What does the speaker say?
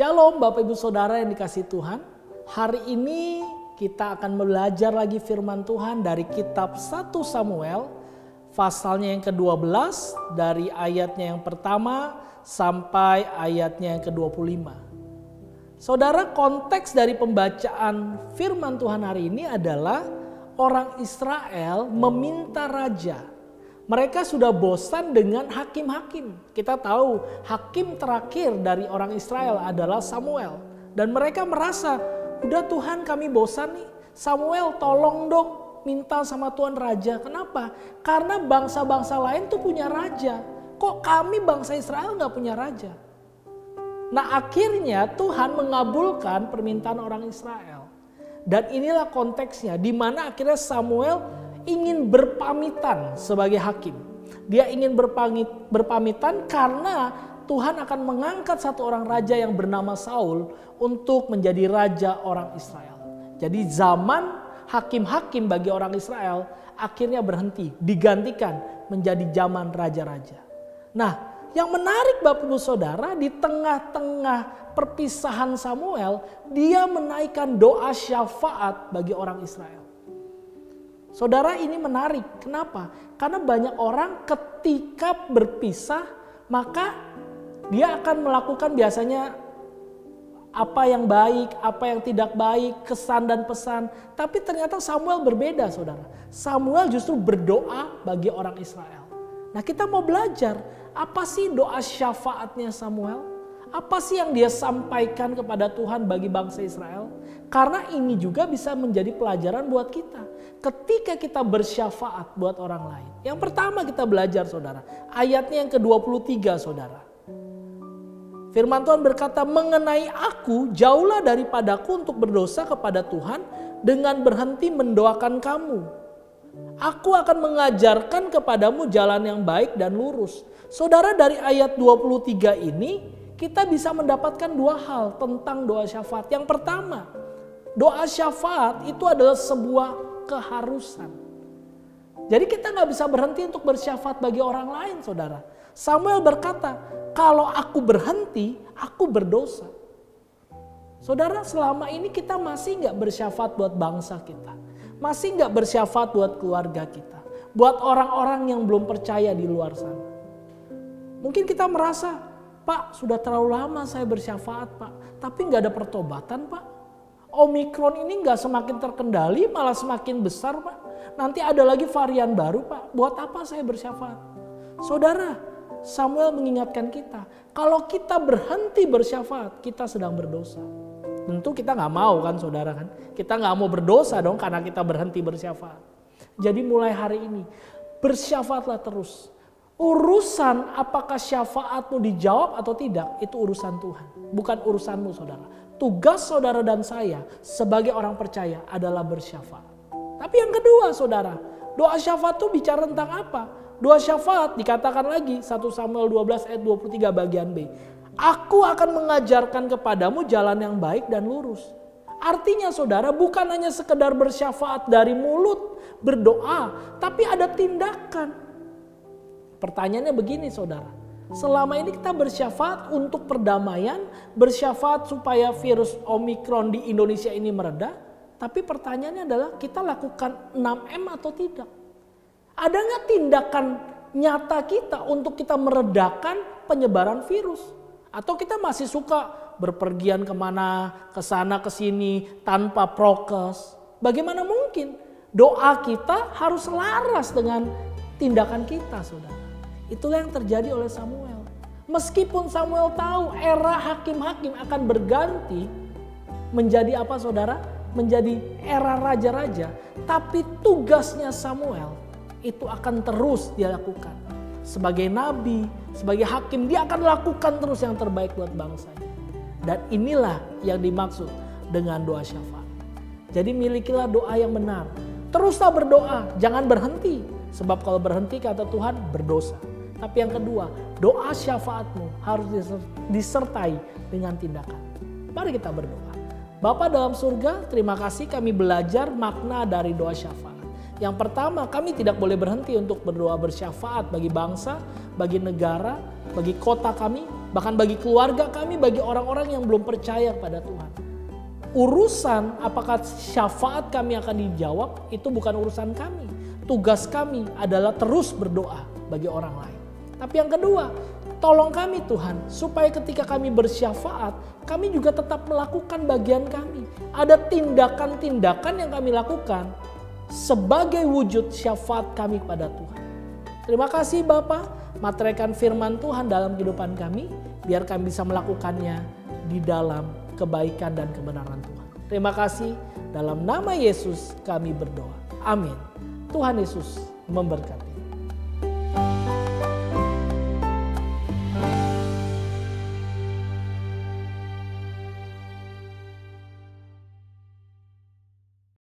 Shalom Bapak Ibu Saudara yang dikasihi Tuhan. Hari ini kita akan belajar lagi firman Tuhan dari kitab 1 Samuel. Pasalnya yang ke-12 dari ayatnya yang pertama sampai ayatnya yang ke-25. Saudara, konteks dari pembacaan firman Tuhan hari ini adalah orang Israel meminta raja. Mereka sudah bosan dengan hakim-hakim. Kita tahu hakim terakhir dari orang Israel adalah Samuel. Dan mereka merasa, udah Tuhan kami bosan nih. Samuel tolong dong minta sama Tuhan raja. Kenapa? Karena bangsa-bangsa lain tuh punya raja. Kok kami bangsa Israel gak punya raja? Nah akhirnya Tuhan mengabulkan permintaan orang Israel. Dan inilah konteksnya di mana akhirnya Samuel ingin berpamitan sebagai hakim. Dia ingin berpamitan karena Tuhan akan mengangkat satu orang raja yang bernama Saul untuk menjadi raja orang Israel. Jadi zaman hakim-hakim bagi orang Israel akhirnya berhenti, digantikan menjadi zaman raja-raja. Nah, yang menarik Bapak Ibu Saudara, di tengah-tengah perpisahan Samuel, dia menaikkan doa syafaat bagi orang Israel. Saudara, ini menarik. Kenapa? Karena banyak orang ketika berpisah maka dia akan melakukan biasanya apa yang baik, apa yang tidak baik, kesan dan pesan. Tapi ternyata Samuel berbeda, saudara. Samuel justru berdoa bagi orang Israel. Nah, kita mau belajar apa sih doa syafaatnya Samuel? Apa sih yang dia sampaikan kepada Tuhan bagi bangsa Israel? Karena ini juga bisa menjadi pelajaran buat kita. Ketika kita bersyafaat buat orang lain. Yang pertama kita belajar, saudara. Ayatnya yang ke-23, saudara. Firman Tuhan berkata, mengenai aku jauhlah daripadaku untuk berdosa kepada Tuhan dengan berhenti mendoakan kamu. Aku akan mengajarkan kepadamu jalan yang baik dan lurus. Saudara, dari ayat 23 ini kita bisa mendapatkan dua hal tentang doa syafaat. Yang pertama, doa syafaat itu adalah sebuah keharusan. Jadi kita nggak bisa berhenti untuk bersyafaat bagi orang lain, saudara. Samuel berkata, kalau aku berhenti, aku berdosa. Saudara, selama ini kita masih nggak bersyafaat buat bangsa kita. Masih nggak bersyafaat buat keluarga kita. Buat orang-orang yang belum percaya di luar sana. Mungkin kita merasa, Pak, sudah terlalu lama saya bersyafaat, Pak. Tapi nggak ada pertobatan, Pak. Omikron ini nggak semakin terkendali, malah semakin besar, Pak. Nanti ada lagi varian baru, Pak. Buat apa saya bersyafaat? Saudara, Samuel mengingatkan kita, kalau kita berhenti bersyafaat, kita sedang berdosa. Tentu kita nggak mau kan, saudara kan? Kita nggak mau berdosa dong karena kita berhenti bersyafaat. Jadi mulai hari ini, bersyafaatlah terus. Urusan apakah syafaatmu dijawab atau tidak, itu urusan Tuhan. Bukan urusanmu, saudara. Tugas saudara dan saya sebagai orang percaya adalah bersyafaat. Tapi yang kedua, saudara, doa syafaat itu bicara tentang apa? Doa syafaat dikatakan lagi 1 Samuel 12 ayat 23 bagian B. Aku akan mengajarkan kepadamu jalan yang baik dan lurus. Artinya saudara, bukan hanya sekedar bersyafaat dari mulut, berdoa, tapi ada tindakan. Pertanyaannya begini, saudara. Selama ini kita bersyafaat untuk perdamaian, bersyafaat supaya virus Omikron di Indonesia ini mereda. Tapi pertanyaannya adalah kita lakukan 6M atau tidak? Ada nggak tindakan nyata kita untuk kita meredakan penyebaran virus? Atau kita masih suka berpergian kemana, kesana kesini tanpa prokes? Bagaimana mungkin? Doa kita harus selaras dengan tindakan kita, saudara. Itulah yang terjadi oleh Samuel. Meskipun Samuel tahu era hakim-hakim akan berganti menjadi apa, saudara? Menjadi era raja-raja. Tapi tugasnya Samuel itu akan terus dia lakukan. Sebagai nabi, sebagai hakim, dia akan lakukan terus yang terbaik buat bangsanya. Dan inilah yang dimaksud dengan doa syafaat. Jadi milikilah doa yang benar. Teruslah berdoa, jangan berhenti. Sebab kalau berhenti kata Tuhan berdosa. Tapi yang kedua, doa syafaatmu harus disertai dengan tindakan. Mari kita berdoa. Bapa dalam surga, terima kasih kami belajar makna dari doa syafaat. Yang pertama, kami tidak boleh berhenti untuk berdoa bersyafaat bagi bangsa, bagi negara, bagi kota kami, bahkan bagi keluarga kami, bagi orang-orang yang belum percaya kepada Tuhan. Urusan apakah syafaat kami akan dijawab itu bukan urusan kami. Tugas kami adalah terus berdoa bagi orang lain. Tapi yang kedua, tolong kami Tuhan supaya ketika kami bersyafaat, kami juga tetap melakukan bagian kami. Ada tindakan-tindakan yang kami lakukan sebagai wujud syafaat kami kepada Tuhan. Terima kasih Bapa, materaikan firman Tuhan dalam kehidupan kami, biar kami bisa melakukannya di dalam kebaikan dan kebenaran Tuhan. Terima kasih, dalam nama Yesus kami berdoa. Amin. Tuhan Yesus memberkati.